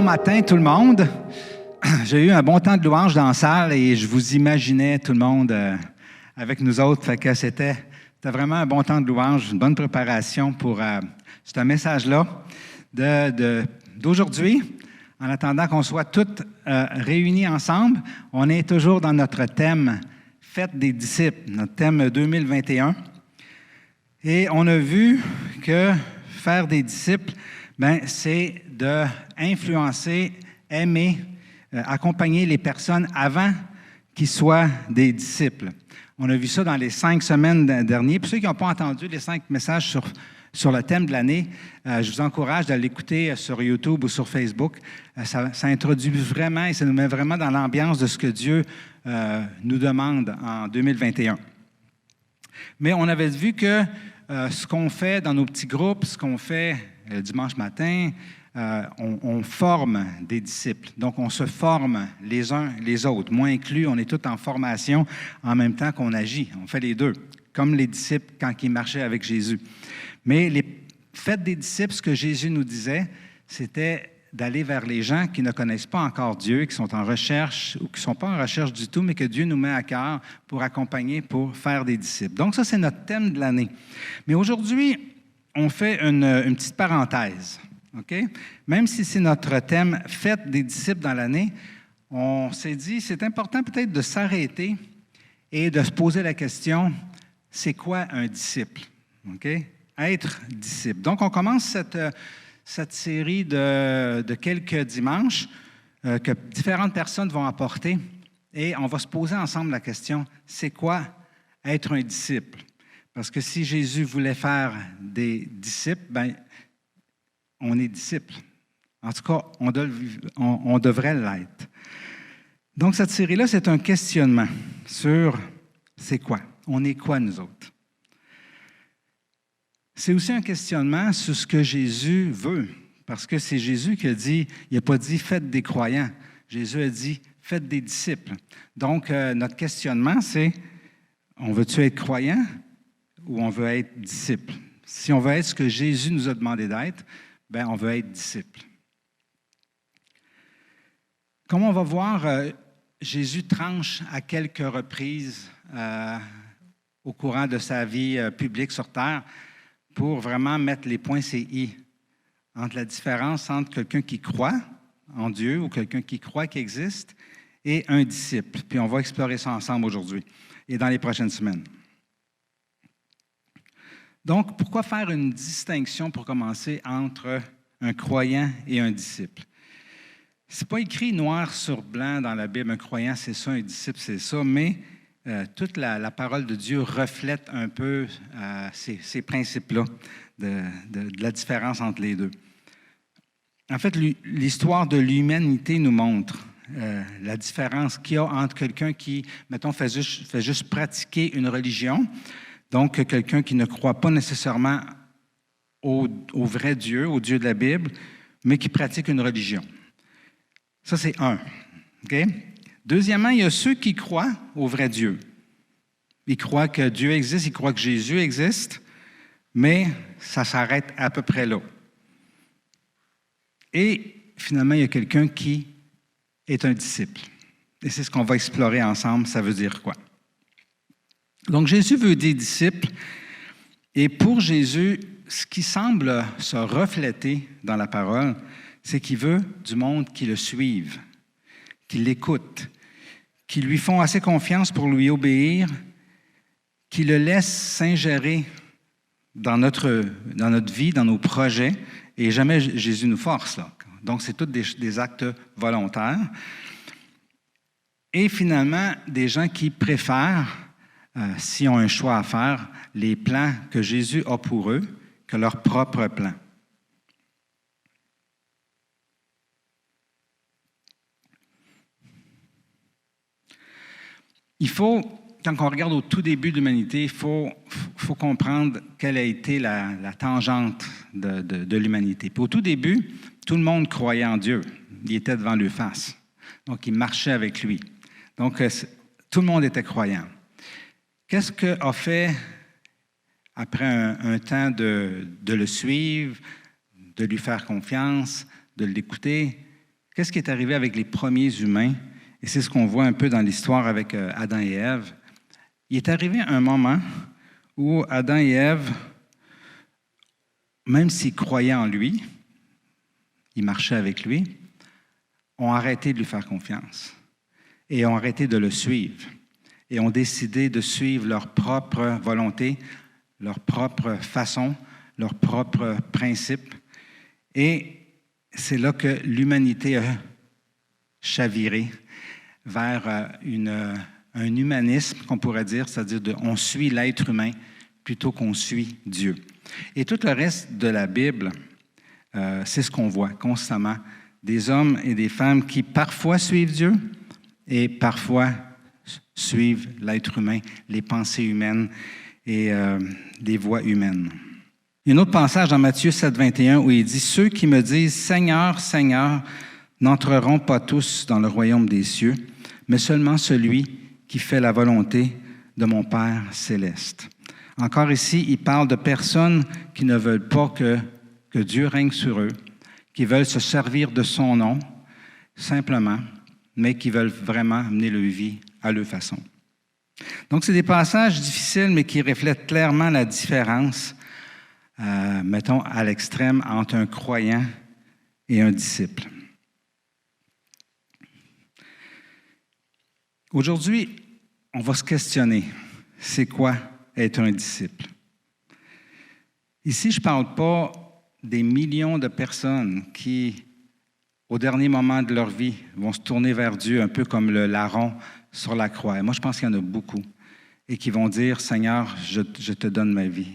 matin, tout le monde. J'ai eu un bon temps de louange dans la salle et je vous imaginais tout le monde avec nous autres. Fait que c'était vraiment un bon temps de louange, une bonne préparation pour ce message-là d'aujourd'hui. En attendant qu'on soit tous réunis ensemble, on est toujours dans notre thème « Fête des disciples », notre thème 2021. Et on a vu que faire des disciples, c'est d'influencer, aimer, accompagner les personnes avant qu'ils soient des disciples. On a vu ça dans les 5 semaines dernières. Pour ceux qui n'ont pas entendu les 5 messages sur le thème de l'année, je vous encourage de l'écouter sur YouTube ou sur Facebook. Ça introduit vraiment et ça nous met vraiment dans l'ambiance de ce que Dieu nous demande en 2021. Mais on avait vu que ce qu'on fait dans nos petits groupes, ce qu'on fait le dimanche matin, on forme des disciples. Donc, on se forme les uns les autres. Moi inclus, on est tous en formation en même temps qu'on agit. On fait les deux, comme les disciples quand ils marchaient avec Jésus. Mais les fêtes des disciples, ce que Jésus nous disait, c'était d'aller vers les gens qui ne connaissent pas encore Dieu, qui sont en recherche ou qui ne sont pas en recherche du tout, mais que Dieu nous met à cœur pour accompagner, pour faire des disciples. Donc, ça, c'est notre thème de l'année. Mais aujourd'hui, on fait une petite parenthèse. Okay? Même si c'est notre thème « Fête des disciples dans l'année », on s'est dit c'est important peut-être de s'arrêter et de se poser la question « C'est quoi un disciple? Okay? » Être disciple. Donc, on commence cette série de quelques dimanches que différentes personnes vont apporter et on va se poser ensemble la question « C'est quoi être un disciple? » Parce que si Jésus voulait faire des disciples, on est disciples. En tout cas, on devrait l'être. Donc, cette série-là, c'est un questionnement sur c'est quoi? On est quoi, nous autres? C'est aussi un questionnement sur ce que Jésus veut. Parce que c'est Jésus qui a dit, il n'a pas dit « faites des croyants ». Jésus a dit « faites des disciples ». Donc, notre questionnement, c'est on veut-tu être croyant ou on veut être disciple? Si on veut être ce que Jésus nous a demandé d'être, on veut être disciple. Comme on va voir, Jésus tranche à quelques reprises au courant de sa vie publique sur terre pour vraiment mettre les points sur les i entre la différence entre quelqu'un qui croit en Dieu ou quelqu'un qui croit qu'il existe et un disciple. Puis on va explorer ça ensemble aujourd'hui et dans les prochaines semaines. Donc, pourquoi faire une distinction pour commencer entre un croyant et un disciple? Ce n'est pas écrit noir sur blanc dans la Bible, un croyant c'est ça, un disciple c'est ça, mais toute la parole de Dieu reflète un peu ces principes-là de la différence entre les deux. En fait, l'histoire de l'humanité nous montre la différence qu'il y a entre quelqu'un qui, mettons, fait juste pratiquer une religion. Donc, quelqu'un qui ne croit pas nécessairement au vrai Dieu, au Dieu de la Bible, mais qui pratique une religion. Ça, c'est un. Okay? Deuxièmement, il y a ceux qui croient au vrai Dieu. Ils croient que Dieu existe, ils croient que Jésus existe, mais ça s'arrête à peu près là. Et finalement, il y a quelqu'un qui est un disciple. Et c'est ce qu'on va explorer ensemble. Ça veut dire quoi? Donc, Jésus veut des disciples, et pour Jésus, ce qui semble se refléter dans la parole, c'est qu'il veut du monde qui le suive, qui l'écoute, qui lui font assez confiance pour lui obéir, qui le laissent s'ingérer dans notre vie, dans nos projets, et jamais Jésus nous force, là. Donc, c'est tous des actes volontaires. Et finalement, des gens qui préfèrent, s'ils ont un choix à faire, les plans que Jésus a pour eux que leurs propres plans. Il faut, quand on regarde au tout début de l'humanité, il faut comprendre quelle a été la tangente de l'humanité. Puis au tout début, tout le monde croyait en Dieu. Il était devant leur face. Donc, il marchait avec lui. Donc, tout le monde était croyant. Qu'est-ce qu'a fait, après un temps de le suivre, de lui faire confiance, de l'écouter? qu'est-ce qui est arrivé avec les premiers humains? Et c'est ce qu'on voit un peu dans l'histoire avec Adam et Ève. Il est arrivé un moment où Adam et Ève, même s'ils croyaient en lui, ils marchaient avec lui, ont arrêté de lui faire confiance et ont arrêté de le suivre et ont décidé de suivre leur propre volonté, leur propre façon, leurs propres principes. Et c'est là que l'humanité a chaviré vers un humanisme, qu'on pourrait dire, c'est-à-dire on suit l'être humain plutôt qu'on suit Dieu. Et tout le reste de la Bible, c'est ce qu'on voit constamment. Des hommes et des femmes qui parfois suivent Dieu et parfois suivent l'être humain, les pensées humaines et les voies humaines. Il y a un autre passage dans Matthieu 7, 21 où il dit « Ceux qui me disent « Seigneur, Seigneur » n'entreront pas tous dans le royaume des cieux, mais seulement celui qui fait la volonté de mon Père céleste. » Encore ici, il parle de personnes qui ne veulent pas que Dieu règne sur eux, qui veulent se servir de son nom, simplement, mais qui veulent vraiment mener leur vie à leur façon. Donc, c'est des passages difficiles, mais qui reflètent clairement la différence, mettons, à l'extrême, entre un croyant et un disciple. Aujourd'hui, on va se questionner, c'est quoi être un disciple? Ici, je ne parle pas des millions de personnes qui, au dernier moment de leur vie, vont se tourner vers Dieu, un peu comme le larron sur la croix. Et moi, je pense qu'il y en a beaucoup. Et qui vont dire, « Seigneur, je te donne ma vie.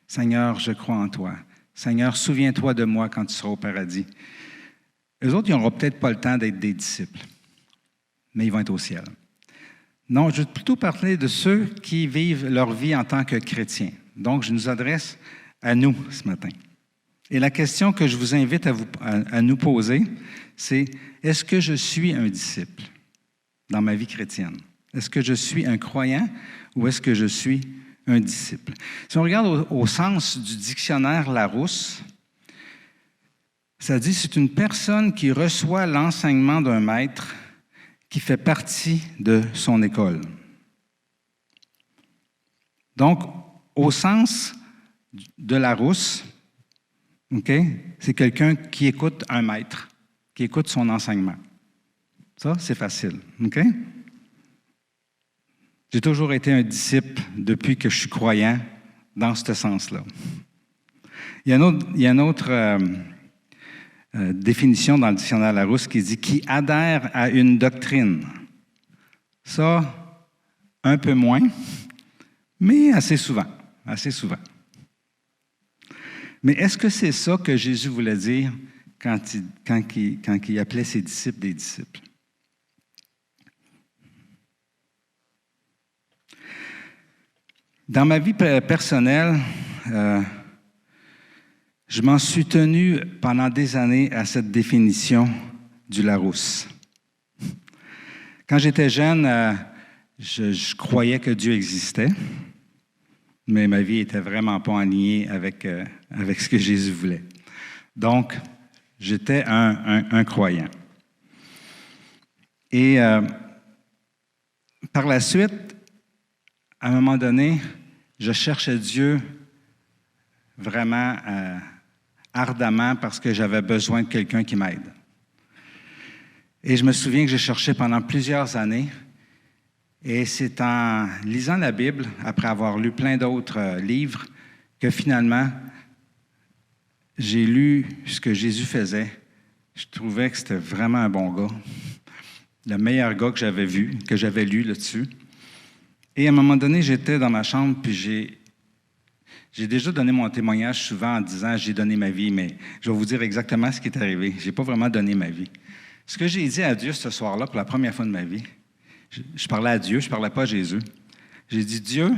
Seigneur, je crois en toi. Seigneur, souviens-toi de moi quand tu seras au paradis. » Eux autres, ils n'auront peut-être pas le temps d'être des disciples, mais ils vont être au ciel. Non, je veux plutôt parler de ceux qui vivent leur vie en tant que chrétiens. Donc, je nous adresse à nous ce matin. Et la question que je vous invite à nous poser, c'est « Est-ce que je suis un disciple dans ma vie chrétienne? Est-ce que je suis un croyant ou est-ce que je suis un disciple? » Si on regarde au sens du dictionnaire Larousse, ça dit « C'est une personne qui reçoit l'enseignement d'un maître qui fait partie de son école. » Donc, au sens de Larousse, c'est quelqu'un qui écoute un maître, qui écoute son enseignement. Ça, c'est facile. J'ai toujours été un disciple depuis que je suis croyant dans ce sens-là. Il y a une autre définition dans le dictionnaire Larousse qui dit « qui adhère à une doctrine ». Ça, un peu moins, mais assez souvent. Mais est-ce que c'est ça que Jésus voulait dire quand il appelait ses disciples des disciples? Dans ma vie personnelle, je m'en suis tenu pendant des années à cette définition du Larousse. Quand j'étais jeune, je croyais que Dieu existait, mais ma vie n'était vraiment pas alignée avec ce que Jésus voulait. Donc, j'étais un croyant. Et par la suite, à un moment donné, je cherchais Dieu vraiment ardemment parce que j'avais besoin de quelqu'un qui m'aide. Et je me souviens que j'ai cherché pendant plusieurs années. Et c'est en lisant la Bible, après avoir lu plein d'autres livres, que finalement, j'ai lu ce que Jésus faisait. Je trouvais que c'était vraiment un bon gars. Le meilleur gars que j'avais vu, que j'avais lu là-dessus. Et à un moment donné, j'étais dans ma chambre, puis j'ai déjà donné mon témoignage souvent en disant « j'ai donné ma vie », mais je vais vous dire exactement ce qui est arrivé. Je n'ai pas vraiment donné ma vie. Ce que j'ai dit à Dieu ce soir-là, pour la première fois de ma vie, je parlais à Dieu, je ne parlais pas à Jésus. J'ai dit « Dieu,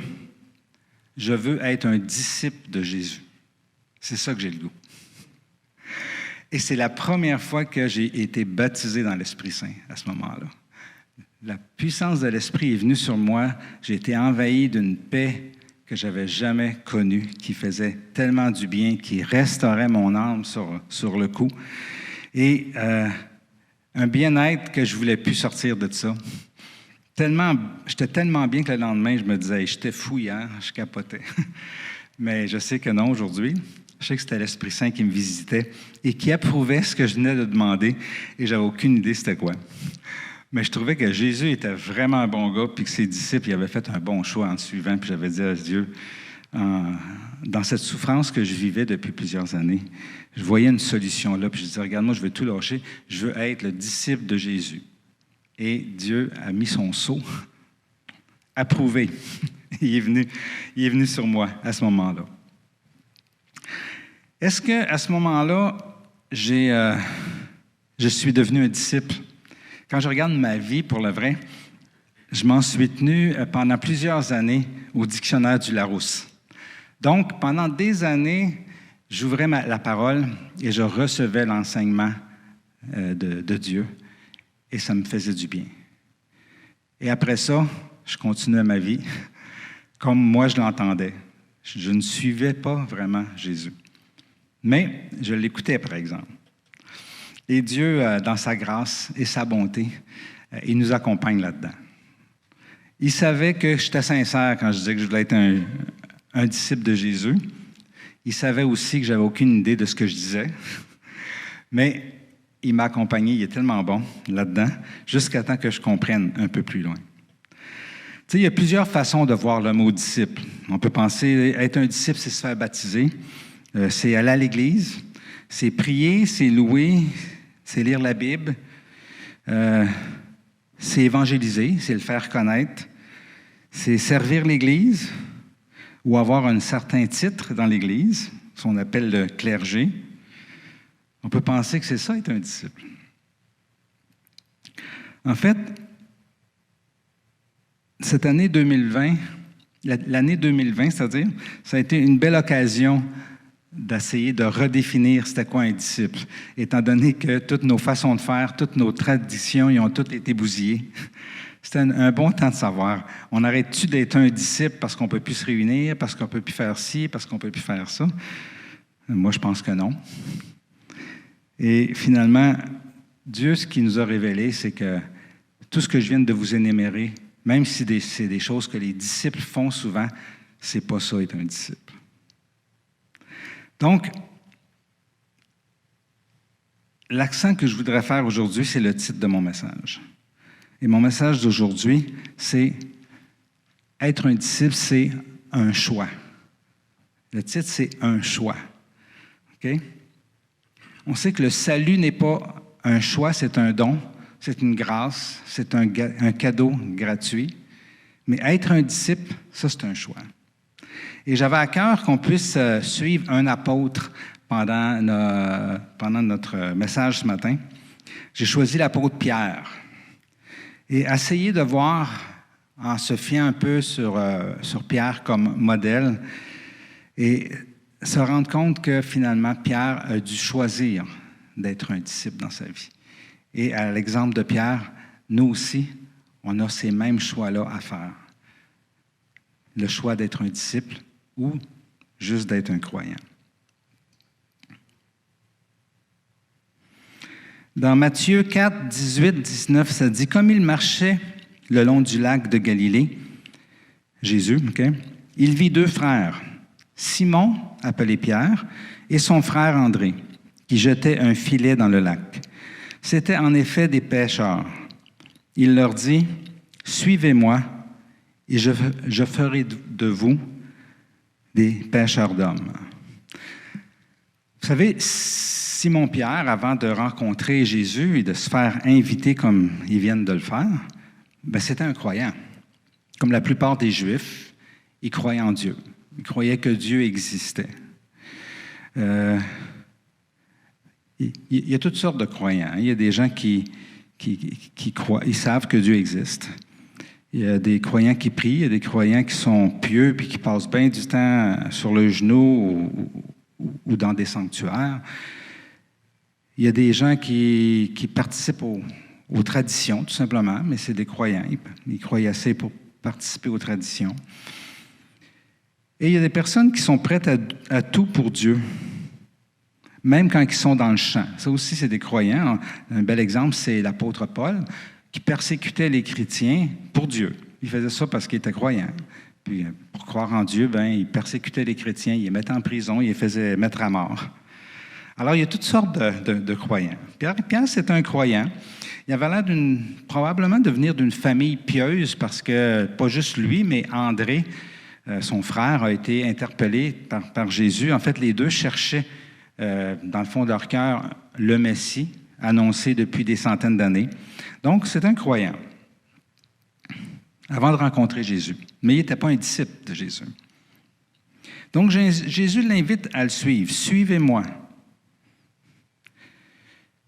je veux être un disciple de Jésus. » C'est ça que j'ai le goût. Et c'est la première fois que j'ai été baptisé dans l'Esprit Saint à ce moment-là. La puissance de l'Esprit est venue sur moi. J'ai été envahi d'une paix que je n'avais jamais connue, qui faisait tellement du bien, qui restaurait mon âme sur le coup. Et Un bien-être que je ne voulais plus sortir de ça. J'étais tellement bien que le lendemain, je me disais, j'étais fou hier, je capotais. Mais je sais que non aujourd'hui. Je sais que c'était l'Esprit Saint qui me visitait et qui approuvait ce que je venais de demander et j'avais aucune idée c'était quoi. Mais je trouvais que Jésus était vraiment un bon gars puis que ses disciples ils avaient fait un bon choix en le suivant. Puis j'avais dit à Dieu, dans cette souffrance que je vivais depuis plusieurs années, je voyais une solution là. Puis je disais, regarde, moi, je veux tout lâcher. Je veux être le disciple de Jésus. Et Dieu a mis son sceau, approuvé. Il est venu sur moi à ce moment-là. Est-ce qu'à ce moment-là, je suis devenu un disciple? Quand je regarde ma vie, pour le vrai, je m'en suis tenu pendant plusieurs années au dictionnaire du Larousse. Donc, pendant des années, j'ouvrais la parole et je recevais l'enseignement de Dieu et ça me faisait du bien. Et après ça, je continuais ma vie comme moi je l'entendais. Je ne suivais pas vraiment Jésus. Mais je l'écoutais, par exemple. Et Dieu, dans sa grâce et sa bonté, il nous accompagne là-dedans. Il savait que j'étais sincère quand je disais que je voulais être un disciple de Jésus. Il savait aussi que j'avais aucune idée de ce que je disais. Mais il m'a accompagné, il est tellement bon là-dedans, jusqu'à temps que je comprenne un peu plus loin. Tu sais, il y a plusieurs façons de voir le mot disciple. On peut penser, être un disciple, c'est se faire baptiser, c'est aller à l'Église, c'est prier, c'est louer, c'est lire la Bible, c'est évangéliser, c'est le faire connaître, c'est servir l'Église ou avoir un certain titre dans l'Église, ce qu'on appelle le clergé. On peut penser que c'est ça, être un disciple. En fait, cette année 2020, l'année 2020, c'est-à-dire, ça a été une belle occasion d'essayer de redéfinir c'était quoi un disciple, étant donné que toutes nos façons de faire, toutes nos traditions, ils ont toutes été bousillées. C'était un bon temps de savoir. On arrête-tu d'être un disciple parce qu'on ne peut plus se réunir, parce qu'on ne peut plus faire ci, parce qu'on ne peut plus faire ça? Moi, je pense que non. Et finalement, Dieu, ce qu'il nous a révélé, c'est que tout ce que je viens de vous énumérer, même si c'est des choses que les disciples font souvent, c'est pas ça, être un disciple. Donc, l'accent que je voudrais faire aujourd'hui, c'est le titre de mon message. Et mon message d'aujourd'hui, c'est être un disciple, c'est un choix. Le titre, c'est un choix. OK? On sait que le salut n'est pas un choix, c'est un don, c'est une grâce, c'est un cadeau gratuit. Mais être un disciple, ça, c'est un choix. Et j'avais à cœur qu'on puisse suivre un apôtre pendant notre message ce matin. J'ai choisi l'apôtre Pierre. Et essayer de voir, en se fiant un peu sur Pierre comme modèle, et se rendre compte que finalement, Pierre a dû choisir d'être un disciple dans sa vie. Et à l'exemple de Pierre, nous aussi, on a ces mêmes choix-là à faire. Le choix d'être un disciple ou juste d'être un croyant. Dans Matthieu 4, 18, 19, ça dit « Comme il marchait le long du lac de Galilée, Jésus, il vit deux frères, Simon, appelé Pierre, et son frère André, qui jetaient un filet dans le lac. C'étaient en effet des pêcheurs. Il leur dit, « Suivez-moi, et je ferai de vous des pêcheurs d'hommes. » Vous savez, Simon-Pierre, avant de rencontrer Jésus et de se faire inviter comme ils viennent de le faire, c'était un croyant. Comme la plupart des Juifs, ils croyaient en Dieu. Ils croyaient que Dieu existait. Il y a toutes sortes de croyants. Il y a des gens qui croient, ils savent que Dieu existe. Il y a des croyants qui prient, il y a des croyants qui sont pieux puis qui passent bien du temps sur le genou ou dans des sanctuaires. Il y a des gens qui participent aux traditions, tout simplement, mais c'est des croyants. Ils croient assez pour participer aux traditions. Et il y a des personnes qui sont prêtes à tout pour Dieu, même quand ils sont dans le champ. Ça aussi, c'est des croyants. Un bel exemple, c'est l'apôtre Paul, qui persécutait les chrétiens pour Dieu. Il faisait ça parce qu'il était croyant. Puis, pour croire en Dieu, il persécutait les chrétiens, il les mettait en prison, il les faisait mettre à mort. Alors, il y a toutes sortes de croyants. Pierre, c'est un croyant. Il avait l'air probablement de venir d'une famille pieuse parce que, pas juste lui, mais André, son frère, a été interpellé par Jésus. En fait, les deux cherchaient, dans le fond de leur cœur, le Messie, annoncé depuis des centaines d'années. Donc, c'est un croyant, avant de rencontrer Jésus. Mais il n'était pas un disciple de Jésus. Donc, Jésus l'invite à le suivre. « Suivez-moi ».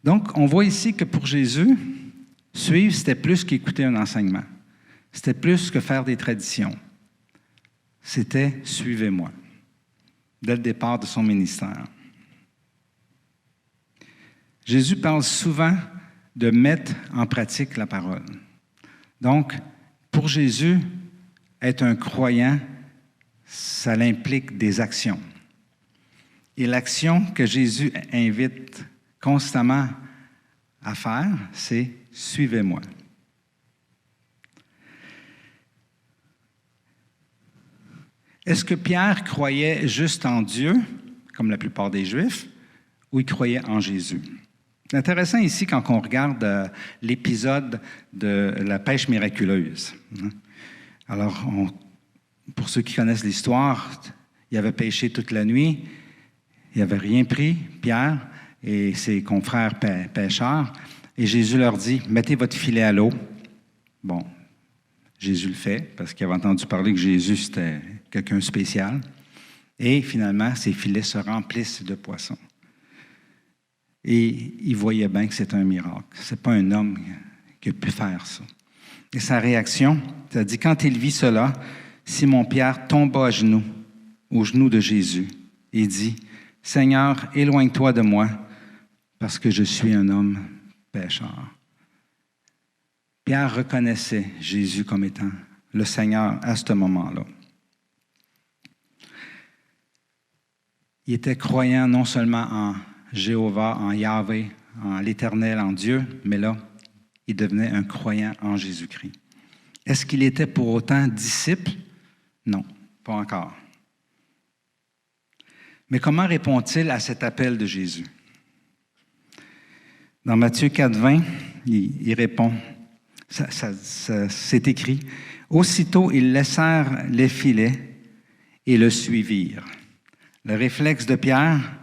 Donc, on voit ici que pour Jésus, suivre, c'était plus qu'écouter un enseignement. C'était plus que faire des traditions. C'était « suivez-moi », dès le départ de son ministère. Jésus parle souvent de mettre en pratique la parole. Donc, pour Jésus, être un croyant, ça implique des actions. Et l'action que Jésus invite constamment à faire, c'est « suivez-moi ». Est-ce que Pierre croyait juste en Dieu, comme la plupart des Juifs, ou il croyait en Jésus? C'est intéressant ici quand on regarde l'épisode de la pêche miraculeuse. Alors, pour ceux qui connaissent l'histoire, il avait pêché toute la nuit, il n'avait rien pris, Pierre et ses confrères pêcheurs, et Jésus leur dit « Mettez votre filet à l'eau ». Bon, Jésus le fait, parce qu'il avait entendu parler que Jésus, c'était quelqu'un de spécial. Et finalement, ses filets se remplissent de poissons. Et il voyait bien que c'était un miracle. Ce n'est pas un homme qui a pu faire ça. Et sa réaction, c'est-à-dire, quand il vit cela, Simon-Pierre tomba à genoux, aux genoux de Jésus, et dit, « Seigneur, éloigne-toi de moi, parce que je suis un homme pécheur. » Pierre reconnaissait Jésus comme étant le Seigneur à ce moment-là. Il était croyant non seulement en Jéhovah, en Yahvé, en l'Éternel, en Dieu, mais là, il devenait un croyant en Jésus-Christ. Est-ce qu'il était pour autant disciple? Non, pas encore. Mais comment répond-il à cet appel de Jésus? Dans Matthieu 4,20, il répond, c'est écrit, « Aussitôt ils laissèrent les filets et le suivirent. » Le réflexe de Pierre,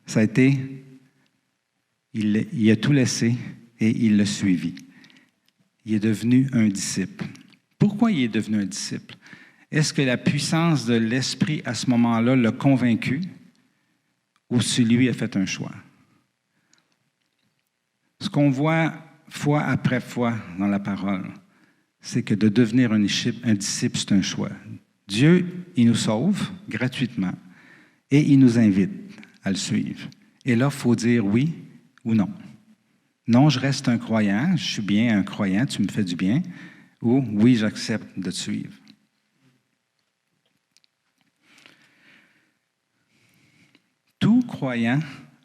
ça a été, il a tout laissé et il le suivit. Il est devenu un disciple. Pourquoi il est devenu un disciple? Est-ce que la puissance de l'Esprit à ce moment-là l'a convaincu ou si lui a fait un choix? Ce qu'on voit fois après fois dans la parole, c'est que de devenir un disciple, c'est un choix. Dieu, il nous sauve gratuitement et il nous invite à le suivre. Et là, il faut dire oui ou non. Non, je reste un croyant, je suis bien un croyant, tu me fais du bien, ou oui, j'accepte de te suivre. Tout croyant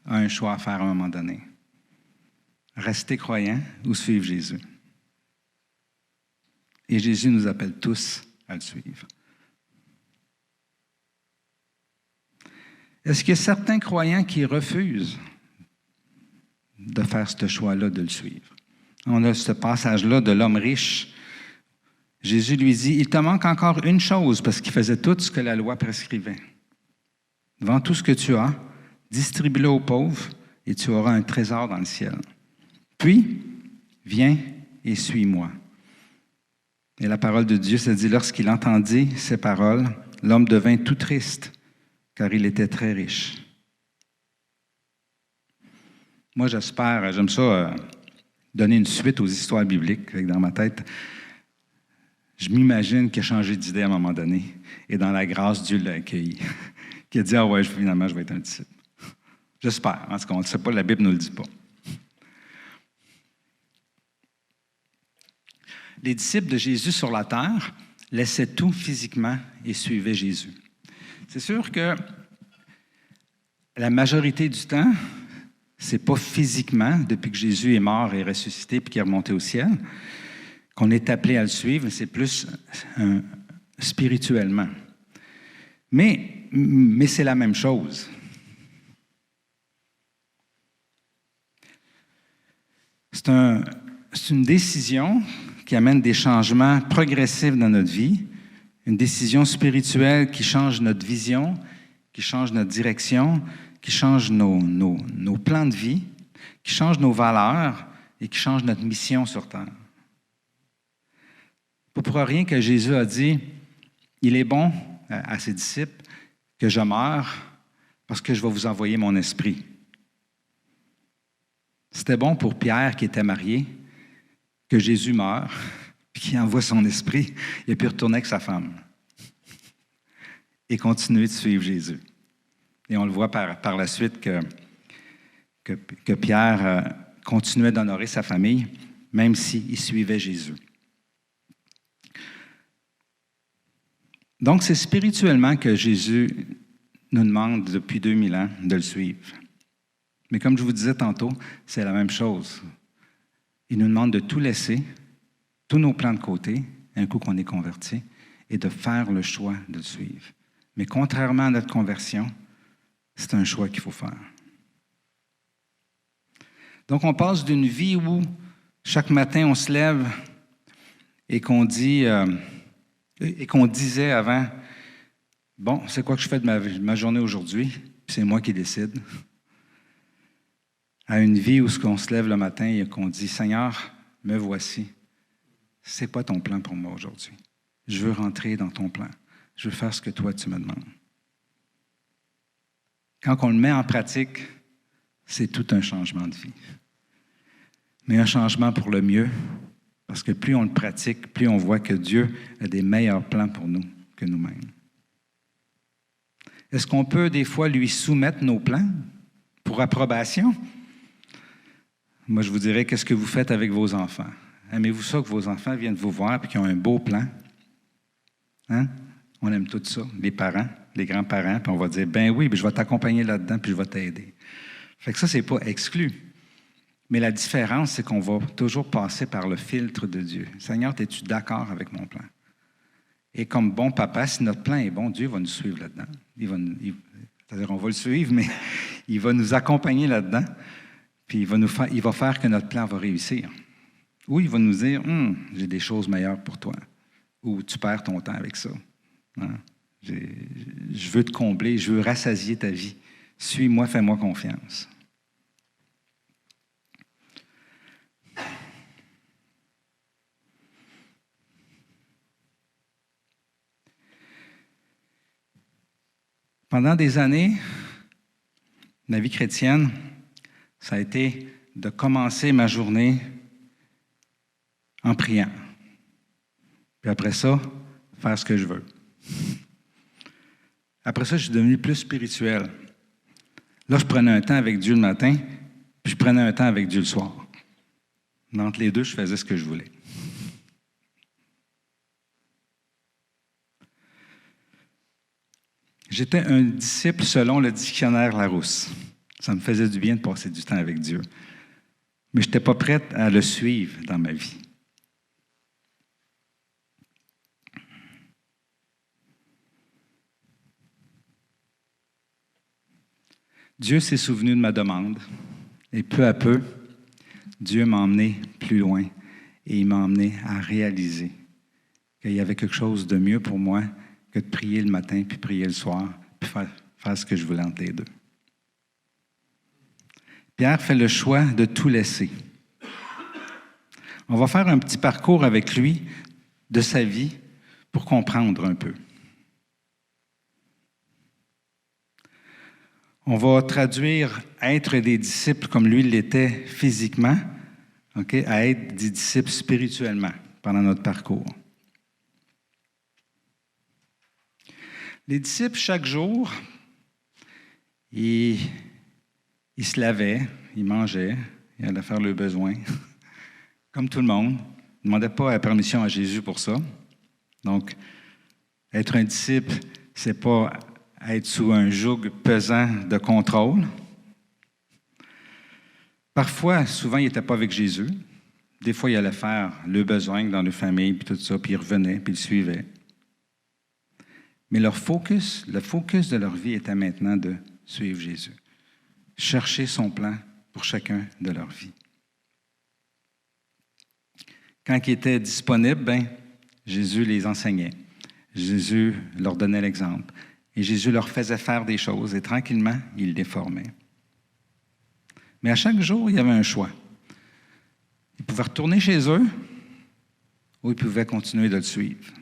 a un choix à faire à un moment donné. Rester croyant ou suivre Jésus. Et Jésus nous appelle tous à le suivre. Est-ce qu'il y a certains croyants qui refusent de faire ce choix-là, de le suivre? On a ce passage-là de l'homme riche. Jésus lui dit, « Il te manque encore une chose, parce qu'il faisait tout ce que la loi prescrivait. Vends tout ce que tu as, distribue-le aux pauvres, et tu auras un trésor dans le ciel. Puis, viens et suis-moi. » Et la parole de Dieu, ça dit, lorsqu'il entendit ces paroles, l'homme devint tout triste, car il était très riche. Moi, j'aime ça, donner une suite aux histoires bibliques. Dans ma tête, je m'imagine qu'il a changé d'idée à un moment donné. Et dans la grâce, Dieu l'a accueilli. Qu'il a dit, « Ah ouais, finalement, je vais être un disciple. » J'espère. En tout cas, on ne sait pas, la Bible ne nous le dit pas. Les disciples de Jésus sur la terre laissaient tout physiquement et suivaient Jésus. C'est sûr que la majorité du temps, c'est pas physiquement, depuis que Jésus est mort et ressuscité puis qu'il est remonté au ciel, qu'on est appelé à le suivre, c'est plus spirituellement. Mais c'est la même chose. C'est une décision qui amène des changements progressifs dans notre vie, une décision spirituelle qui change notre vision, qui change notre direction, qui change nos plans de vie, qui change nos valeurs et qui change notre mission sur terre. Pas pour rien que Jésus a dit, il est bon à ses disciples que je meure parce que je vais vous envoyer mon esprit. C'était bon pour Pierre qui était marié que Jésus meure puis qu'il envoie son esprit et puis retourner avec sa femme et continuer de suivre Jésus. Et on le voit par la suite que Pierre continuait d'honorer sa famille même s'il suivait Jésus. Donc, c'est spirituellement que Jésus nous demande depuis 2000 ans de le suivre. Mais comme je vous disais tantôt, c'est la même chose. Il nous demande de tout laisser, tous nos plans de côté, un coup qu'on est converti, et de faire le choix de le suivre. Mais contrairement à notre conversion, c'est un choix qu'il faut faire. Donc, on passe d'une vie où chaque matin on se lève et qu'on dit... et qu'on disait avant, bon, c'est quoi que je fais de ma journée aujourd'hui? C'est moi qui décide. À une vie où on se lève le matin et qu'on dit, Seigneur, me voici. C'est pas ton plan pour moi aujourd'hui. Je veux rentrer dans ton plan. Je veux faire ce que toi, tu me demandes. Quand on le met en pratique, c'est tout un changement de vie. Mais un changement pour le mieux, parce que plus on le pratique, plus on voit que Dieu a des meilleurs plans pour nous que nous-mêmes. Est-ce qu'on peut des fois lui soumettre nos plans pour approbation? Moi, je vous dirais, qu'est-ce que vous faites avec vos enfants? Aimez-vous ça que vos enfants viennent vous voir et qu'ils ont un beau plan? Hein? On aime tout ça, les parents, les grands-parents, puis on va dire, ben oui, je vais t'accompagner là-dedans, puis je vais t'aider. Fait que ça, c'est pas exclu. Mais la différence, c'est qu'on va toujours passer par le filtre de Dieu. Seigneur, es-tu d'accord avec mon plan? Et comme bon papa, si notre plan est bon, Dieu va nous suivre là-dedans. C'est-à-dire, on va le suivre, mais il va nous accompagner là-dedans, puis il va faire que notre plan va réussir. Ou il va nous dire, j'ai des choses meilleures pour toi. Ou tu perds ton temps avec ça. Hein? Je veux te combler, je veux rassasier ta vie. Suis-moi, fais-moi confiance. Pendant des années, ma vie chrétienne, ça a été de commencer ma journée en priant. Puis après ça, faire ce que je veux. Après ça, je suis devenu plus spirituel. Là, je prenais un temps avec Dieu le matin, puis je prenais un temps avec Dieu le soir. Entre les deux, je faisais ce que je voulais. J'étais un disciple selon le dictionnaire Larousse. Ça me faisait du bien de passer du temps avec Dieu. Mais je n'étais pas prête à le suivre dans ma vie. Dieu s'est souvenu de ma demande et peu à peu, Dieu m'a emmené plus loin et il m'a emmené à réaliser qu'il y avait quelque chose de mieux pour moi que de prier le matin, puis prier le soir, puis faire ce que je voulais entre les deux. Pierre fait le choix de tout laisser. On va faire un petit parcours avec lui de sa vie pour comprendre un peu. On va traduire être des disciples comme lui l'était physiquement, à être des disciples spirituellement pendant notre parcours. Les disciples, chaque jour, ils se lavaient, ils mangeaient, ils allaient faire leurs besoins, comme tout le monde. Ils ne demandaient pas la permission à Jésus pour ça. Donc, être un disciple, ce n'est pas être sous un joug pesant de contrôle. Parfois, souvent, ils n'étaient pas avec Jésus. Des fois, ils allaient faire le besoin dans leur famille, puis tout ça, puis ils revenaient, puis ils le suivaient. Mais le focus de leur vie était maintenant de suivre Jésus. Chercher son plan pour chacun de leur vie. Quand ils étaient disponibles, Jésus les enseignait. Jésus leur donnait l'exemple. Et Jésus leur faisait faire des choses et tranquillement, il les formait. Mais à chaque jour, il y avait un choix. Ils pouvaient retourner chez eux ou ils pouvaient continuer de le suivre.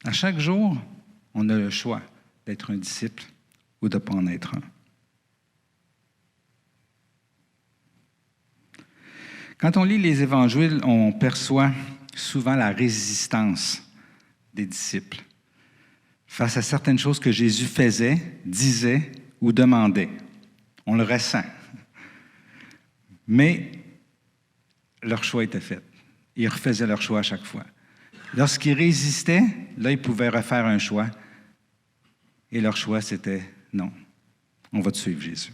À chaque jour, on a le choix d'être un disciple ou de ne pas en être un. Quand on lit les évangiles, on perçoit souvent la résistance des disciples face à certaines choses que Jésus faisait, disait ou demandait. On le ressent. Mais leur choix était fait. Ils refaisaient leur choix à chaque fois. Lorsqu'ils résistaient, là, ils pouvaient refaire un choix. Et leur choix, c'était non, on va te suivre, Jésus.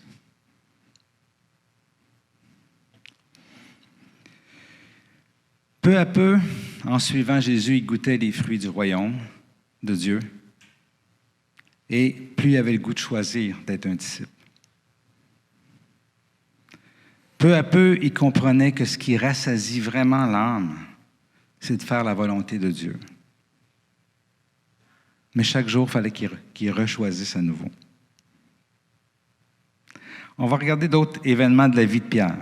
Peu à peu, en suivant Jésus, ils goûtaient les fruits du royaume de Dieu. Et plus il avait le goût de choisir d'être un disciple. Peu à peu, ils comprenaient que ce qui rassasie vraiment l'âme, c'est de faire la volonté de Dieu. Mais chaque jour, il fallait qu'ils rechoisissent à nouveau. On va regarder d'autres événements de la vie de Pierre.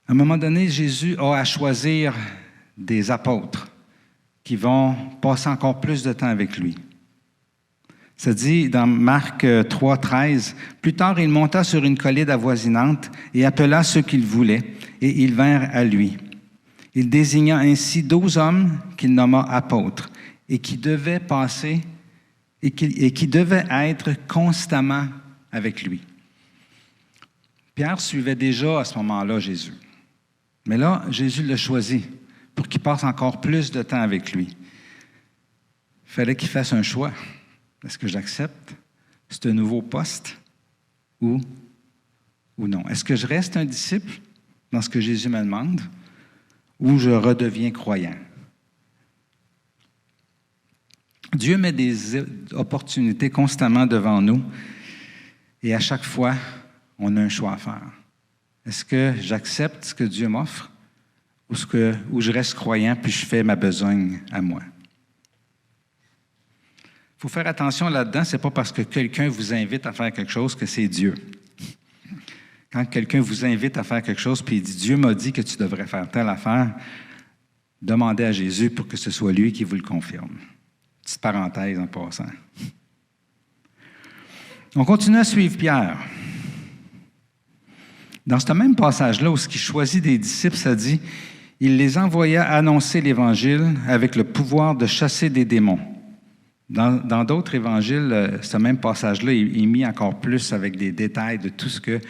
À un moment donné, Jésus a à choisir des apôtres qui vont passer encore plus de temps avec lui. Ça dit dans Marc 3, 13, « Plus tard, il monta sur une colline avoisinante et appela ceux qu'il voulait, et ils vinrent à lui. Il désigna ainsi 12 hommes qu'il nomma apôtres, et qui devaient passer, et qui devaient être constamment avec lui. » Pierre suivait déjà à ce moment-là Jésus. Mais là, Jésus l'a choisi pour qu'il passe encore plus de temps avec lui. Il fallait qu'il fasse un choix. Est-ce que j'accepte ce nouveau poste ou non? Est-ce que je reste un disciple dans ce que Jésus me demande ou je redeviens croyant? Dieu met des opportunités constamment devant nous et à chaque fois, on a un choix à faire. Est-ce que j'accepte ce que Dieu m'offre ou je reste croyant puis je fais ma besogne à moi? Il faut faire attention là-dedans, ce n'est pas parce que quelqu'un vous invite à faire quelque chose que c'est Dieu. Quand quelqu'un vous invite à faire quelque chose puis il dit « Dieu m'a dit que tu devrais faire telle affaire », demandez à Jésus pour que ce soit lui qui vous le confirme. Petite parenthèse en passant. On continue à suivre Pierre. Dans ce même passage-là, où il choisit des disciples, ça dit « Il les envoya annoncer l'Évangile avec le pouvoir de chasser des démons. » Dans d'autres évangiles, ce même passage-là est mis encore plus avec des détails de tout ce que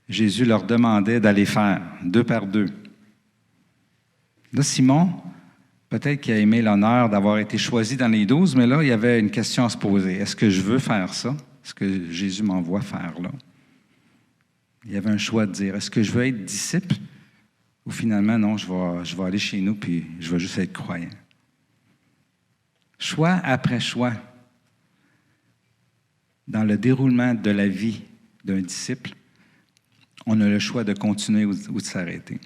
Jésus leur demandait d'aller faire, 2 par 2. Là, Simon, peut-être qu'il a aimé l'honneur d'avoir été choisi dans les 12, mais là, il y avait une question à se poser. Est-ce que je veux faire ça? Est-ce que Jésus m'envoie faire là? Il y avait un choix de dire, est-ce que je veux être disciple? Ou finalement, non, je vais aller chez nous puis je vais juste être croyant. Choix après choix, dans le déroulement de la vie d'un disciple, on a le choix de continuer ou de s'arrêter.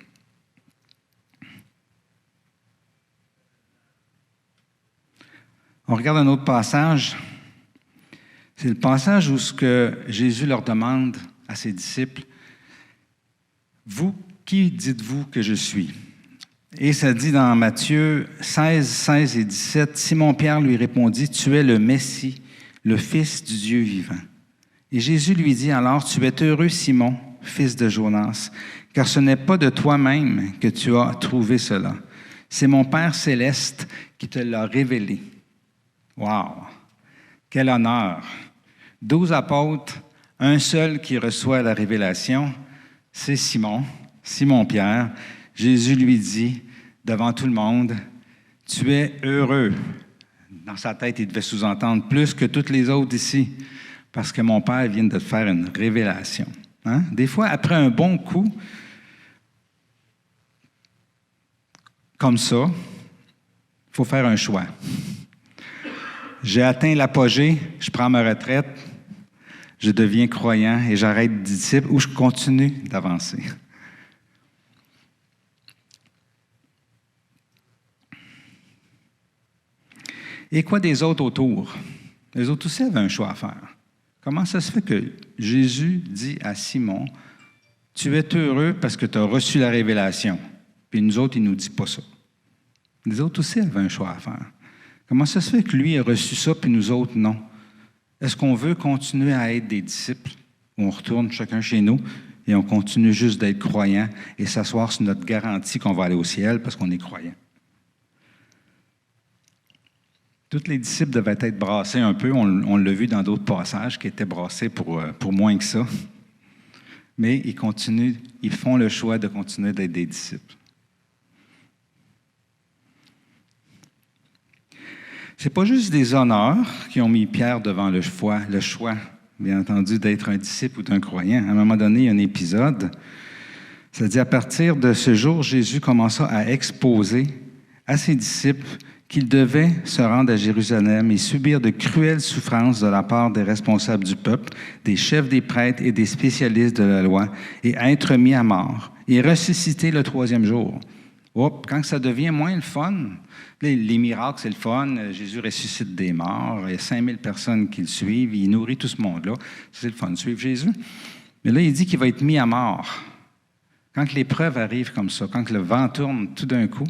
On regarde un autre passage. C'est le passage où ce que Jésus leur demande à ses disciples, « Vous, qui dites-vous que je suis? » Et ça dit dans Matthieu 16, 16 et 17, « Simon-Pierre lui répondit, « Tu es le Messie, le Fils du Dieu vivant. » Et Jésus lui dit alors, « Tu es heureux, Simon, fils de Jonas, car ce n'est pas de toi-même que tu as trouvé cela. C'est mon Père céleste qui te l'a révélé. » Wow! Quel honneur! 12 apôtres, un seul qui reçoit la révélation, c'est Simon-Pierre. Jésus lui dit, devant tout le monde, « tu es heureux. Dans sa tête, il devait sous-entendre plus que toutes les autres ici, parce que mon Père vient de te faire une révélation. Hein? Des fois, après un bon coup, comme ça, il faut faire un choix. J'ai atteint l'apogée, je prends ma retraite, je deviens croyant et j'arrête disciple, ou je continue d'avancer. Et quoi des autres autour? Les autres aussi avaient un choix à faire. Comment ça se fait que Jésus dit à Simon, « Tu es heureux parce que tu as reçu la révélation. » Puis nous autres, il ne nous dit pas ça. Les autres aussi avaient un choix à faire. Comment ça se fait que lui a reçu ça, puis nous autres, non? Est-ce qu'on veut continuer à être des disciples, où on retourne chacun chez nous, et on continue juste d'être croyants et s'asseoir sur notre garantie qu'on va aller au ciel parce qu'on est croyant? Tous les disciples devaient être brassés un peu. On l'a vu dans d'autres passages qui étaient brassés pour moins que ça. Mais ils font le choix de continuer d'être des disciples. Ce n'est pas juste des honneurs qui ont mis Pierre devant le choix, bien entendu, d'être un disciple ou d'un croyant. À un moment donné, il y a un épisode. Ça dit, à partir de ce jour, Jésus commença à exposer à ses disciples qu'il devait se rendre à Jérusalem et subir de cruelles souffrances de la part des responsables du peuple, des chefs des prêtres et des spécialistes de la loi, et être mis à mort, et ressusciter le troisième jour. Quand ça devient moins le fun, les miracles, c'est le fun, Jésus ressuscite des morts, il y a 5000 personnes qui le suivent, il nourrit tout ce monde-là, c'est le fun de suivre Jésus. Mais là, il dit qu'il va être mis à mort. Quand l'épreuve arrive comme ça, quand le vent tourne tout d'un coup,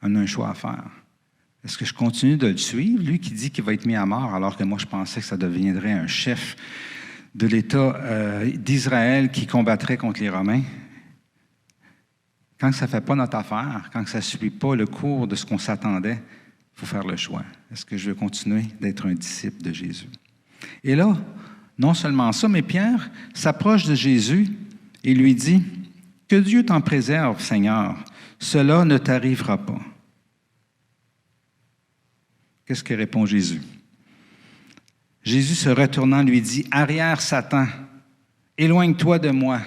on a un choix à faire. Est-ce que je continue de le suivre, lui qui dit qu'il va être mis à mort, alors que moi, je pensais que ça deviendrait un chef de l'État d'Israël qui combattrait contre les Romains? Quand ça ne fait pas notre affaire, quand ça ne suit pas le cours de ce qu'on s'attendait, il faut faire le choix. Est-ce que je veux continuer d'être un disciple de Jésus? Et là, non seulement ça, mais Pierre s'approche de Jésus et lui dit, « Que Dieu t'en préserve, Seigneur, cela ne t'arrivera pas. » Qu'est-ce que répond Jésus? Jésus se retournant lui dit, « Arrière, Satan, éloigne-toi de moi.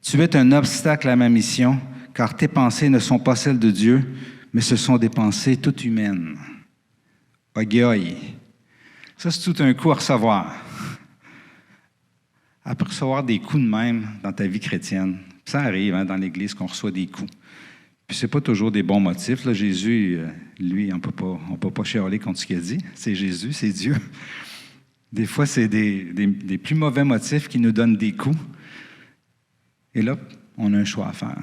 Tu es un obstacle à ma mission, car tes pensées ne sont pas celles de Dieu, mais ce sont des pensées toutes humaines. » Aïe. Ça, c'est tout un coup à recevoir. Après recevoir des coups de même dans ta vie chrétienne, ça arrive dans l'Église qu'on reçoit des coups. Puis c'est pas toujours des bons motifs. Là, Jésus, lui, on peut pas chialer contre ce qu'il a dit. C'est Jésus, c'est Dieu. Des fois, c'est des plus mauvais motifs qui nous donnent des coups. Et là, on a un choix à faire.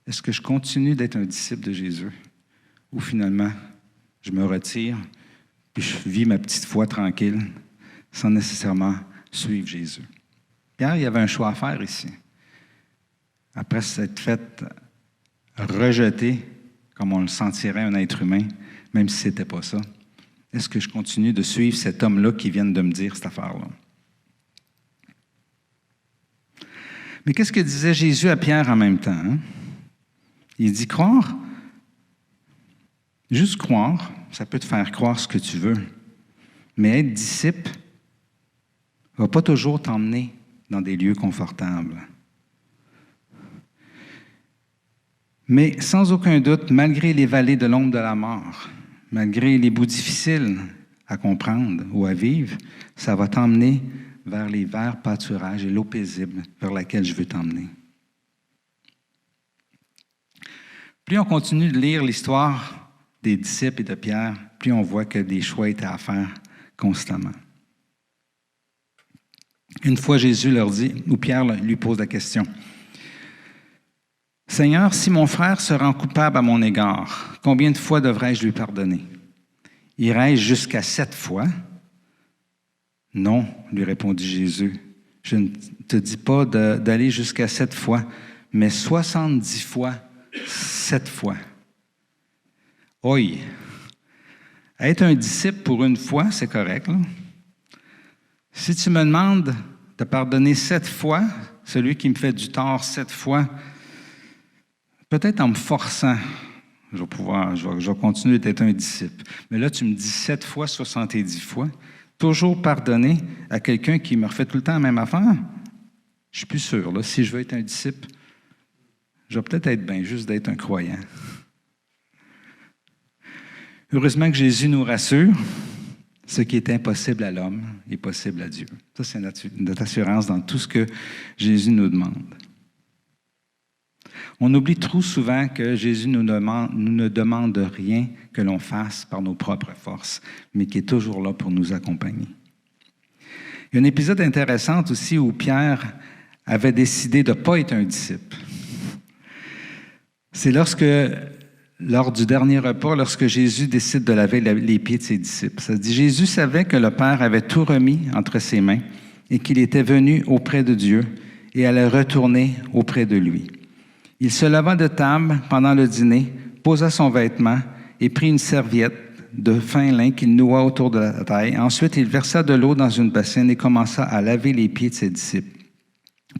Est-ce que je continue d'être un disciple de Jésus? Ou finalement, je me retire, puis je vis ma petite foi tranquille, sans nécessairement suivre Jésus? Pierre, il y avait un choix à faire ici. Après s'être fait rejeter, comme on le sentirait un être humain, même si ce n'était pas ça, est-ce que je continue de suivre cet homme-là qui vient de me dire cette affaire-là? Mais qu'est-ce que disait Jésus à Pierre en même temps? Hein? Il dit croire. Juste croire, ça peut te faire croire ce que tu veux. Mais être disciple ne va pas toujours t'emmener dans des lieux confortables. Mais sans aucun doute, malgré les vallées de l'ombre de la mort, malgré les bouts difficiles à comprendre ou à vivre, ça va t'emmener vers les verts pâturages et l'eau paisible vers laquelle je veux t'emmener. Plus on continue de lire l'histoire des disciples et de Pierre, plus on voit que des choix étaient à faire constamment. Une fois, Jésus leur dit, ou Pierre lui pose la question, « Seigneur, si mon frère se rend coupable à mon égard, combien de fois devrais-je lui pardonner? Irai-je jusqu'à 7 fois? » « Non, lui répondit Jésus, je ne te dis pas d'aller jusqu'à 7 fois, mais 70 fois, 7 fois. » Oi! Être un disciple pour une fois, c'est correct, là. Si tu me demandes de pardonner 7 fois, celui qui me fait du tort 7 fois, peut-être en me forçant, je vais continuer d'être un disciple. Mais là, tu me dis 7 fois, 70 fois, toujours pardonner à quelqu'un qui me refait tout le temps la même affaire. Je suis plus sûr. Là, si je veux être un disciple, je vais peut-être être bien juste d'être un croyant. Heureusement que Jésus nous rassure. Ce qui est impossible à l'homme est possible à Dieu. Ça, c'est notre assurance dans tout ce que Jésus nous demande. On oublie trop souvent que Jésus nous ne demande rien que l'on fasse par nos propres forces, mais qui est toujours là pour nous accompagner. Il y a un épisode intéressant aussi où Pierre avait décidé de ne pas être un disciple. C'est lors du dernier repas, lorsque Jésus décide de laver les pieds de ses disciples. Ça dit, Jésus savait que le Père avait tout remis entre ses mains et qu'il était venu auprès de Dieu et allait retourner auprès de lui. Il se leva de table pendant le dîner, posa son vêtement et prit une serviette de fin lin qu'il noua autour de la taille. Ensuite, il versa de l'eau dans une bassine et commença à laver les pieds de ses disciples,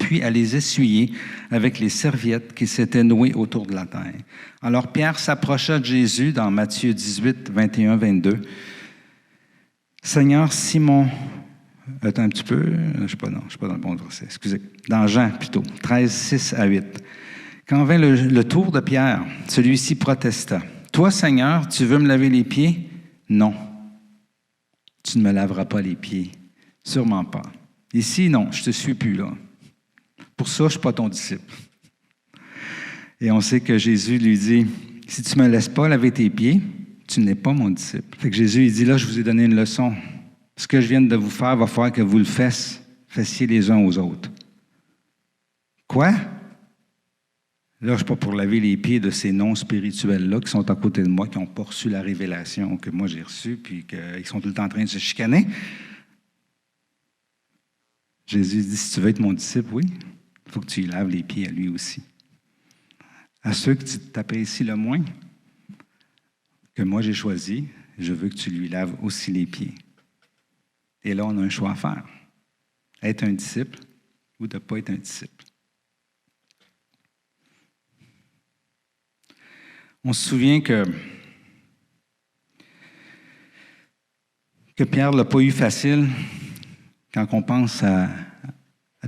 puis à les essuyer avec les serviettes qui s'étaient nouées autour de la taille. Alors Pierre s'approcha de Jésus dans Matthieu 18, 21, 22. « Seigneur, Simon... » Attends un petit peu. Je ne suis pas dans le bon verset. Excusez. Dans Jean, plutôt. 13, 6 à 8. Quand vint le tour de Pierre, celui-ci protesta. « Toi, Seigneur, tu veux me laver les pieds? » « Non. Tu ne me laveras pas les pieds. Sûrement pas. Ici, non, je ne te suis plus là. Pour ça, je ne suis pas ton disciple. » Et on sait que Jésus lui dit, « Si tu ne me laisses pas laver tes pieds, tu n'es pas mon disciple. » Fait que Jésus, il dit, « Là, je vous ai donné une leçon. Ce que je viens de vous faire va falloir que vous le fassiez les uns aux autres. » Quoi? Là, je ne suis pas pour laver les pieds de ces non-spirituels-là qui sont à côté de moi, qui n'ont pas reçu la révélation que moi j'ai reçue, puis qu'ils sont tout le temps en train de se chicaner. Jésus dit, si tu veux être mon disciple, oui, il faut que tu lui laves les pieds à lui aussi. À ceux que tu t'apprécies le moins, que moi j'ai choisi, je veux que tu lui laves aussi les pieds. Et là, on a un choix à faire. Être un disciple ou de ne pas être un disciple. On se souvient que Pierre ne l'a pas eu facile quand on pense à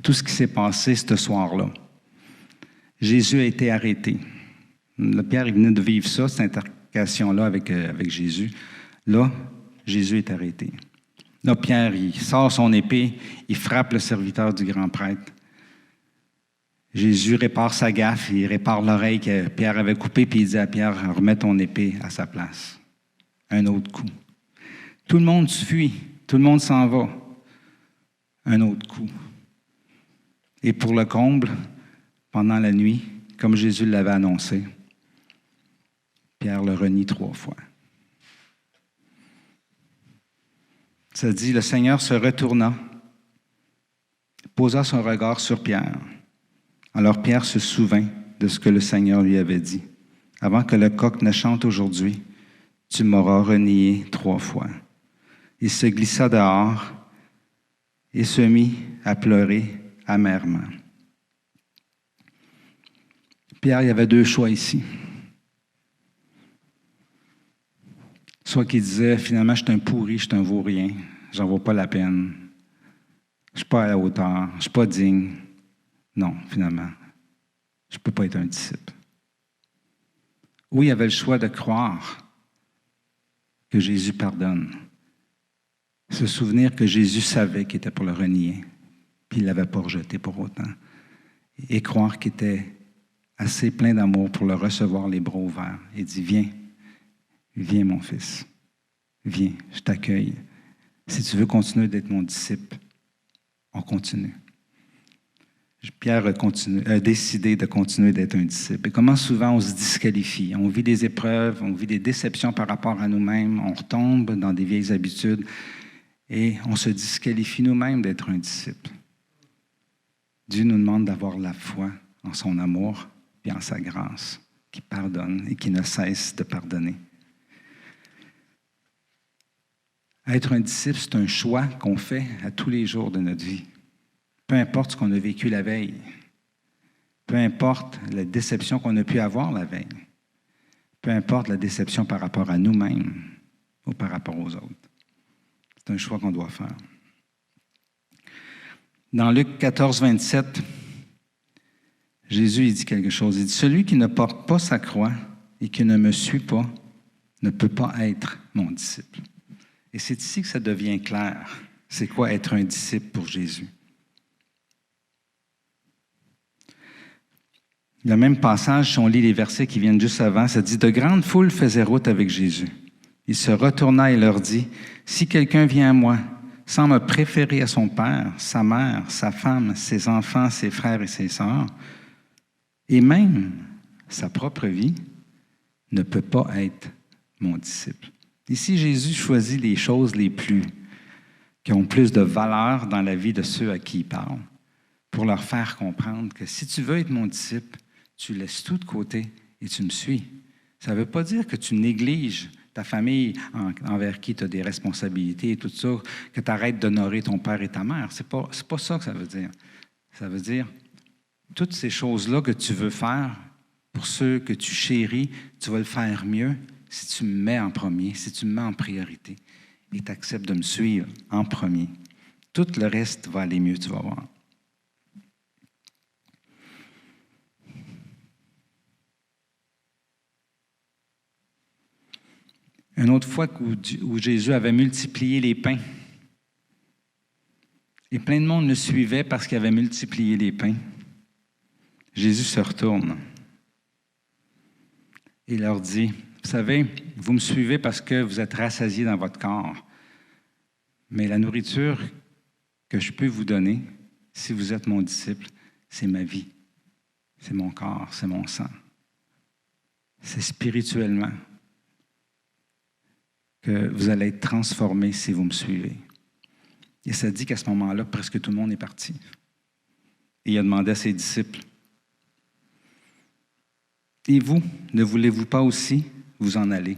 tout ce qui s'est passé ce soir-là. Jésus a été arrêté. Pierre, il venait de vivre ça, cette intercation-là avec Jésus. Là, Jésus est arrêté. Là, Pierre, il sort son épée, il frappe le serviteur du grand prêtre. Jésus répare sa gaffe, il répare l'oreille que Pierre avait coupée, puis il dit à Pierre, remets ton épée à sa place. Un autre coup. Tout le monde fuit, tout le monde s'en va. Un autre coup. Et pour le comble, pendant la nuit, comme Jésus l'avait annoncé, Pierre le renie 3 fois. Ça dit, le Seigneur se retourna, posa son regard sur Pierre. Alors Pierre se souvint de ce que le Seigneur lui avait dit. « Avant que le coq ne chante aujourd'hui, tu m'auras renié 3 fois. » Il se glissa dehors et se mit à pleurer amèrement. Pierre, il y avait 2 choix ici. Soit qu'il disait, finalement, je suis un pourri, je suis un vaurien, j'en vaux pas la peine, je ne suis pas à la hauteur, je ne suis pas digne. Non, finalement, je ne peux pas être un disciple. Oui, il avait le choix de croire que Jésus pardonne. Se souvenir que Jésus savait qu'il était pour le renier, puis il ne l'avait pas rejeté pour autant. Et croire qu'il était assez plein d'amour pour le recevoir les bras ouverts. Il dit, viens mon fils, viens, je t'accueille. Si tu veux continuer d'être mon disciple, on continue. Pierre a décidé de continuer d'être un disciple. Et comment souvent on se disqualifie. On vit des épreuves, on vit des déceptions par rapport à nous-mêmes, on retombe dans des vieilles habitudes et on se disqualifie nous-mêmes d'être un disciple. Dieu nous demande d'avoir la foi en son amour et en sa grâce, qui pardonne et qui ne cesse de pardonner. Être un disciple, c'est un choix qu'on fait à tous les jours de notre vie. Peu importe ce qu'on a vécu la veille, peu importe la déception qu'on a pu avoir la veille, peu importe la déception par rapport à nous-mêmes ou par rapport aux autres. C'est un choix qu'on doit faire. Dans Luc 14, 27, Jésus il dit quelque chose. Il dit « Celui qui ne porte pas sa croix et qui ne me suit pas ne peut pas être mon disciple. » Et c'est ici que ça devient clair. C'est quoi être un disciple pour Jésus? Le même passage, si on lit les versets qui viennent juste avant, ça dit « De grandes foules faisaient route avec Jésus. Il se retourna et leur dit, « Si quelqu'un vient à moi, sans me préférer à son père, sa mère, sa femme, ses enfants, ses frères et ses sœurs, et même sa propre vie, ne peut pas être mon disciple. » Ici, Jésus choisit les choses qui ont plus de valeur dans la vie de ceux à qui il parle, pour leur faire comprendre que si tu veux être mon disciple, tu laisses tout de côté et tu me suis. Ça ne veut pas dire que tu négliges ta famille envers qui tu as des responsabilités et tout ça, que tu arrêtes d'honorer ton père et ta mère. C'est pas ça que ça veut dire. Ça veut dire toutes ces choses-là que tu veux faire pour ceux que tu chéris, tu vas le faire mieux si tu me mets en premier, si tu me mets en priorité et tu acceptes de me suivre en premier. Tout le reste va aller mieux, tu vas voir. Une autre fois où Jésus avait multiplié les pains. Et plein de monde le suivait parce qu'il avait multiplié les pains. Jésus se retourne et leur dit, « Vous savez, vous me suivez parce que vous êtes rassasiés dans votre corps. Mais la nourriture que je peux vous donner, si vous êtes mon disciple, c'est ma vie. C'est mon corps, c'est mon sang. C'est spirituellement que vous allez être transformés si vous me suivez. » Et ça dit qu'à ce moment-là, presque tout le monde est parti. Et il a demandé à ses disciples, « Et vous, ne voulez-vous pas aussi vous en aller? »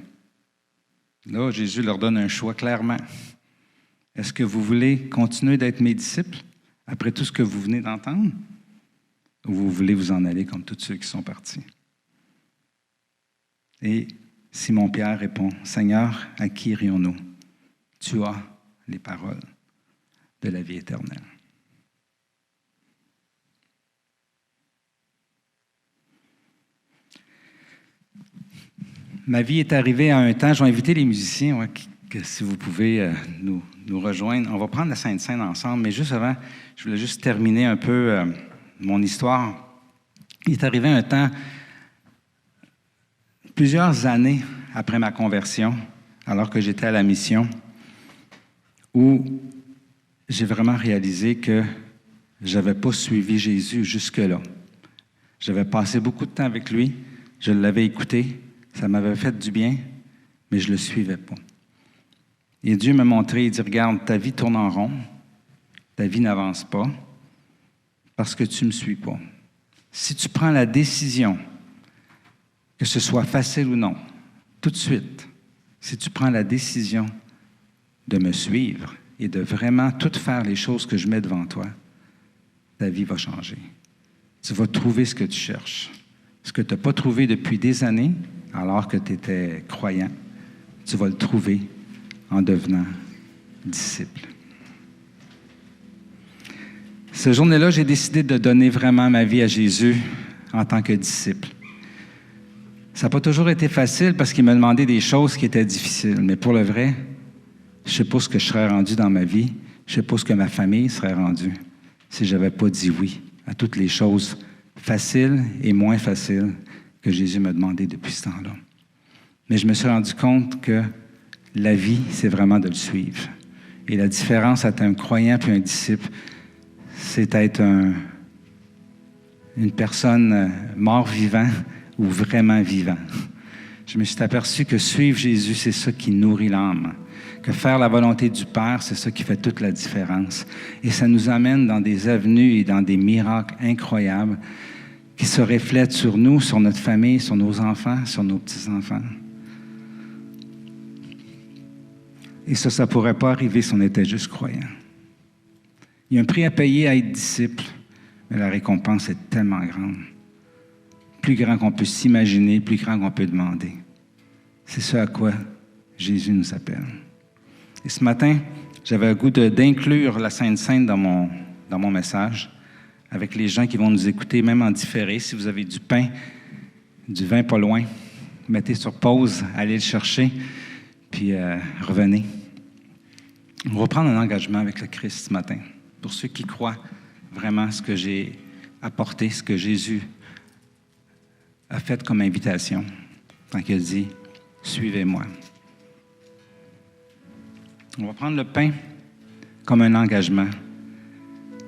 Là, Jésus leur donne un choix clairement. Est-ce que vous voulez continuer d'être mes disciples après tout ce que vous venez d'entendre? Ou vous voulez vous en aller comme tous ceux qui sont partis? Et Simon-Pierre répond, « Seigneur, à qui irions-nous? Tu as les paroles de la vie éternelle. » Ma vie est arrivée à un temps, je vais inviter les musiciens, que si vous pouvez nous rejoindre. On va prendre la Sainte Seine ensemble, mais juste avant, je voulais juste terminer un peu mon histoire. Il est arrivé un temps, plusieurs années après ma conversion, alors que j'étais à la mission, où j'ai vraiment réalisé que je n'avais pas suivi Jésus jusque-là. J'avais passé beaucoup de temps avec lui, je l'avais écouté, ça m'avait fait du bien, mais je ne le suivais pas. Et Dieu m'a montré, il dit, « Regarde, ta vie tourne en rond, ta vie n'avance pas, parce que tu ne me suis pas. Si tu prends la décision, que ce soit facile ou non, tout de suite, si tu prends la décision de me suivre et de vraiment tout faire les choses que je mets devant toi, ta vie va changer. Tu vas trouver ce que tu cherches. Ce que tu n'as pas trouvé depuis des années, alors que tu étais croyant, tu vas le trouver en devenant disciple. Ce journée-là, j'ai décidé de donner vraiment ma vie à Jésus en tant que disciple. Ça n'a pas toujours été facile parce qu'il m'a demandé des choses qui étaient difficiles. Mais pour le vrai, je ne sais pas ce que je serais rendu dans ma vie. Je ne sais pas ce que ma famille serait rendue si je n'avais pas dit oui à toutes les choses faciles et moins faciles que Jésus m'a demandé depuis ce temps-là. Mais je me suis rendu compte que la vie, c'est vraiment de le suivre. Et la différence entre un croyant et un disciple, c'est être une personne mort-vivant ou vraiment vivant. Je me suis aperçu que suivre Jésus, c'est ça qui nourrit l'âme. Que faire la volonté du Père, c'est ça qui fait toute la différence. Et ça nous amène dans des avenues et dans des miracles incroyables qui se reflètent sur nous, sur notre famille, sur nos enfants, sur nos petits-enfants. Et ça ne pourrait pas arriver si on était juste croyant. Il y a un prix à payer à être disciple, mais la récompense est tellement grande. Plus grand qu'on peut s'imaginer, plus grand qu'on peut demander. C'est ce à quoi Jésus nous appelle. Et ce matin, j'avais le goût d'inclure la Sainte Seine dans mon message, avec les gens qui vont nous écouter, même en différé. Si vous avez du pain, du vin pas loin, mettez sur pause, allez le chercher, puis revenez. On va prendre un engagement avec le Christ ce matin. Pour ceux qui croient vraiment ce que j'ai apporté, ce que Jésus a fait comme invitation, quand il a dit « Suivez-moi ». On va prendre le pain comme un engagement.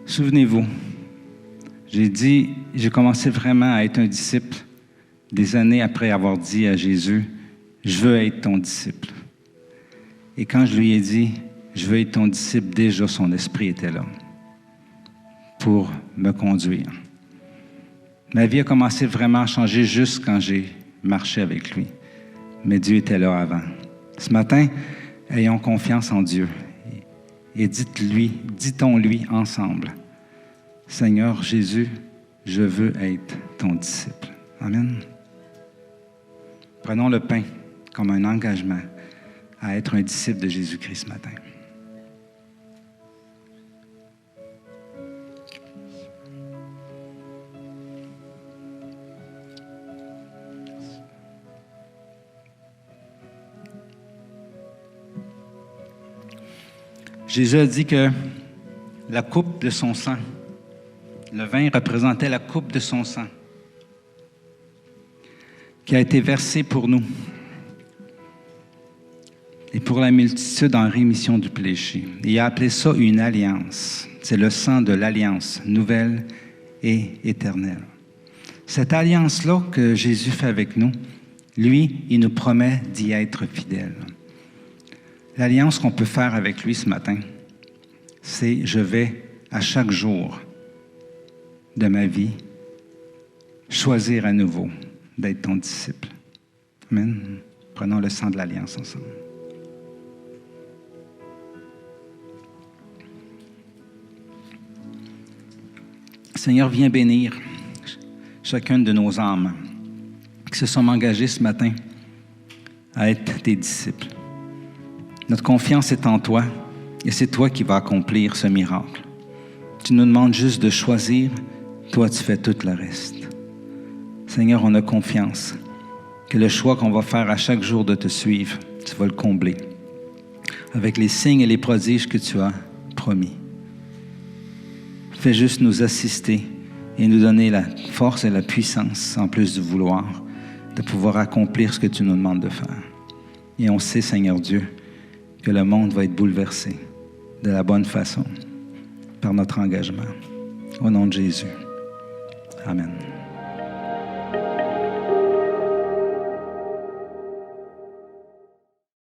Souvenez-vous, j'ai commencé vraiment à être un disciple des années après avoir dit à Jésus, « Je veux être ton disciple ». Et quand je lui ai dit, « Je veux être ton disciple », déjà son esprit était là pour me conduire. Ma vie a commencé vraiment à changer juste quand j'ai marché avec lui. Mais Dieu était là avant. Ce matin, ayons confiance en Dieu et ditons-lui ensemble, « Seigneur Jésus, je veux être ton disciple. » Amen. Prenons le pain comme un engagement à être un disciple de Jésus-Christ ce matin. Jésus a dit que la coupe de son sang, le vin représentait la coupe de son sang qui a été versée pour nous et pour la multitude en rémission du péché. Il a appelé ça une alliance. C'est le sang de l'alliance nouvelle et éternelle. Cette alliance-là que Jésus fait avec nous, lui, il nous promet d'y être fidèle. L'alliance qu'on peut faire avec lui ce matin, c'est « Je vais, à chaque jour de ma vie, choisir à nouveau d'être ton disciple. » Amen. Prenons le sang de l'alliance ensemble. Seigneur, viens bénir chacune de nos âmes qui se sont engagées ce matin à être tes disciples. Notre confiance est en toi et c'est toi qui vas accomplir ce miracle. Tu nous demandes juste de choisir, toi tu fais tout le reste. Seigneur, on a confiance que le choix qu'on va faire à chaque jour de te suivre, tu vas le combler avec les signes et les prodiges que tu as promis. Fais juste nous assister et nous donner la force et la puissance, en plus du vouloir, de pouvoir accomplir ce que tu nous demandes de faire. Et on sait, Seigneur Dieu, que le monde va être bouleversé de la bonne façon par notre engagement. Au nom de Jésus. Amen.